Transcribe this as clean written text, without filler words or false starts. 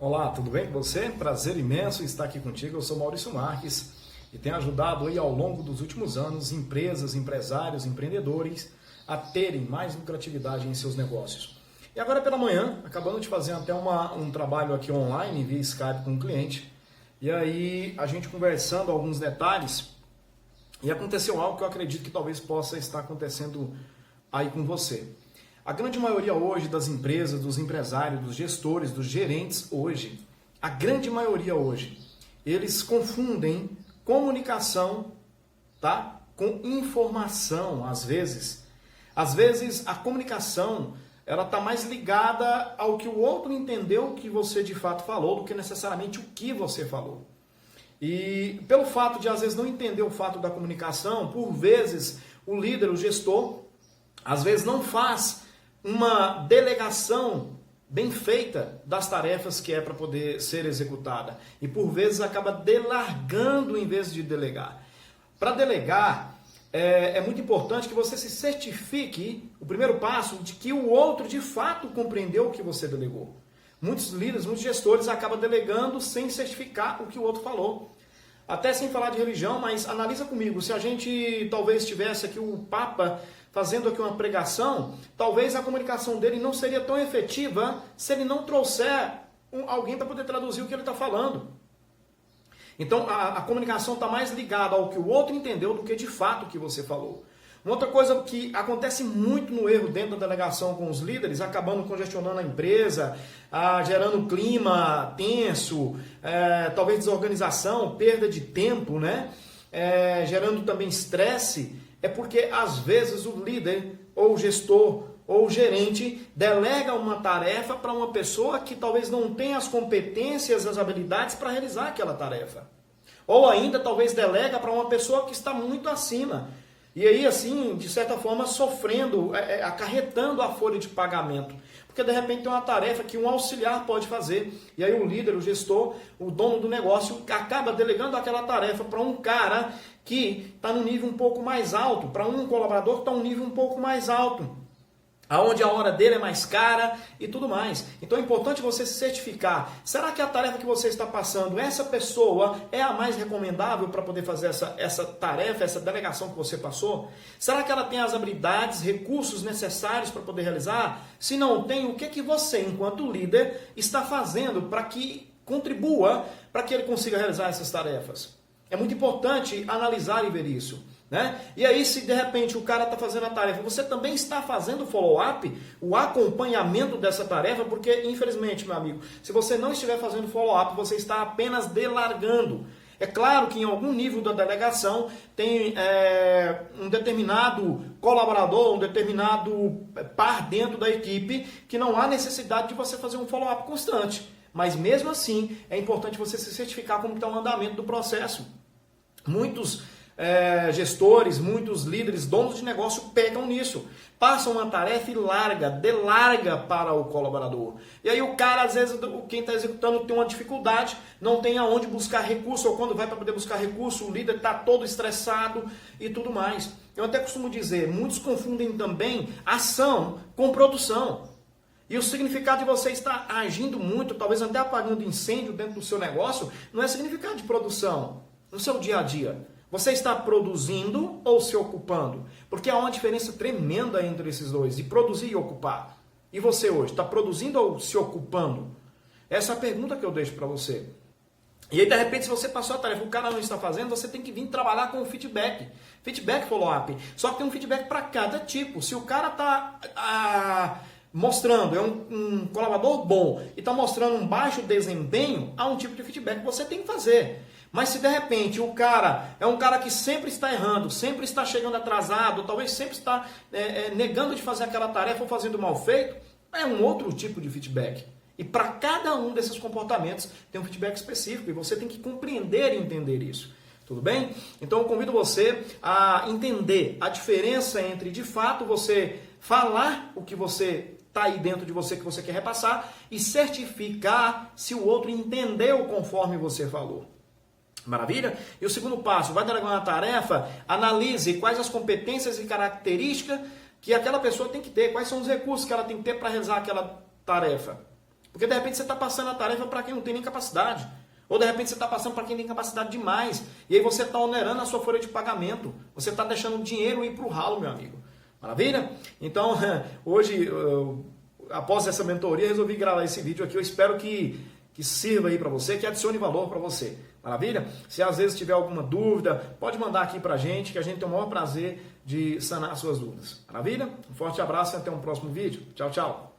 Olá, tudo bem com você? Prazer imenso estar aqui contigo. Eu sou Maurício Marques e tenho ajudado aí ao longo dos últimos anos empresas, empresários, empreendedores a terem mais lucratividade em seus negócios. E agora pela manhã, acabando de fazer até um trabalho aqui online via Skype com um cliente, e aí a gente conversando alguns detalhes e aconteceu algo que eu acredito que talvez possa estar acontecendo aí com você. A grande maioria hoje das empresas, dos empresários, dos gestores, dos gerentes hoje, a grande maioria hoje, eles confundem comunicação, tá, com informação, às vezes. Às vezes a comunicação, ela está mais ligada ao que o outro entendeu que você de fato falou do que necessariamente o que você falou. E pelo fato de às vezes não entender o fato da comunicação, por vezes o líder, o gestor, às vezes não faz uma delegação bem feita das tarefas que é para poder ser executada. E por vezes acaba delargando em vez de delegar. Para delegar, é muito importante que você se certifique, o primeiro passo, de que o outro de fato compreendeu o que você delegou. Muitos líderes, muitos gestores acabam delegando sem certificar o que o outro falou. Até sem falar de religião, mas analisa comigo, se a gente talvez tivesse aqui o Papa fazendo aqui uma pregação, talvez a comunicação dele não seria tão efetiva se ele não trouxer alguém para poder traduzir o que ele está falando. Então a comunicação está mais ligada ao que o outro entendeu do que de fato o que você falou. Uma outra coisa que acontece muito no erro dentro da delegação com os líderes, acabando congestionando a empresa, gerando clima tenso, talvez desorganização, perda de tempo, né? Gerando também estresse, é porque às vezes o líder, ou o gestor, ou o gerente delega uma tarefa para uma pessoa que talvez não tenha as competências, as habilidades para realizar aquela tarefa. Ou ainda talvez delega para uma pessoa que está muito acima. E aí, assim, de certa forma, sofrendo, acarretando a folha de pagamento. Porque, de repente, tem uma tarefa que um auxiliar pode fazer. E aí o líder, o gestor, o dono do negócio, acaba delegando aquela tarefa para um cara que está no nível um pouco mais alto, para um colaborador que está um nível um pouco mais alto, aonde a hora dele é mais cara e tudo mais. Então é importante você se certificar. Será que a tarefa que você está passando, essa pessoa é a mais recomendável para poder fazer essa tarefa, essa delegação que você passou? Será que ela tem as habilidades, recursos necessários para poder realizar? Se não tem, o que é que você, enquanto líder, está fazendo para que contribua para que ele consiga realizar essas tarefas? É muito importante analisar e ver isso. Né? E aí, se de repente o cara está fazendo a tarefa, você também está fazendo o follow-up, o acompanhamento dessa tarefa, porque infelizmente, meu amigo, se você não estiver fazendo follow-up, você está apenas delargando. É claro que em algum nível da delegação tem um determinado colaborador, um determinado par dentro da equipe que não há necessidade de você fazer um follow-up constante. Mas mesmo assim, é importante você se certificar como está o andamento do processo. Muitos gestores, muitos líderes, donos de negócio pecam nisso. Passam uma tarefa e delarga para o colaborador. E aí o cara, às vezes, quem está executando tem uma dificuldade, não tem aonde buscar recurso, ou quando vai para poder buscar recurso, o líder está todo estressado e tudo mais. Eu até costumo dizer, muitos confundem também ação com produção. E o significado de você estar agindo muito, talvez até apagando incêndio dentro do seu negócio, não é significado de produção no seu dia a dia. Você está produzindo ou se ocupando? Porque há uma diferença tremenda entre esses dois, de produzir e ocupar. E você hoje, está produzindo ou se ocupando? Essa é a pergunta que eu deixo para você. E aí, de repente, se você passou a tarefa, o cara não está fazendo, você tem que vir trabalhar com o feedback. Feedback follow-up. Só que tem um feedback para cada tipo. Se o cara está mostrando, é um colaborador bom e está mostrando um baixo desempenho, há um tipo de feedback que você tem que fazer. Mas se de repente o cara é um cara que sempre está errando, sempre está chegando atrasado, talvez sempre está negando de fazer aquela tarefa ou fazendo mal feito, é um outro tipo de feedback. E para cada um desses comportamentos tem um feedback específico e você tem que compreender e entender isso. Tudo bem? Então eu convido você a entender a diferença entre de fato você falar o que você está aí dentro de você que você quer repassar e certificar se o outro entendeu conforme você falou. Maravilha? E o segundo passo, vai delegar uma tarefa, analise quais as competências e características que aquela pessoa tem que ter, quais são os recursos que ela tem que ter para realizar aquela tarefa. Porque de repente você está passando a tarefa para quem não tem nem capacidade. Ou de repente você está passando para quem tem capacidade demais. E aí você está onerando a sua folha de pagamento. Você está deixando o dinheiro ir para o ralo, meu amigo. Maravilha? Então, hoje, após essa mentoria, resolvi gravar esse vídeo aqui. Eu espero que sirva aí para você, que adicione valor para você. Maravilha? Se às vezes tiver alguma dúvida, pode mandar aqui para a gente, que a gente tem o maior prazer de sanar suas dúvidas. Maravilha? Um forte abraço e até um próximo vídeo. Tchau, tchau.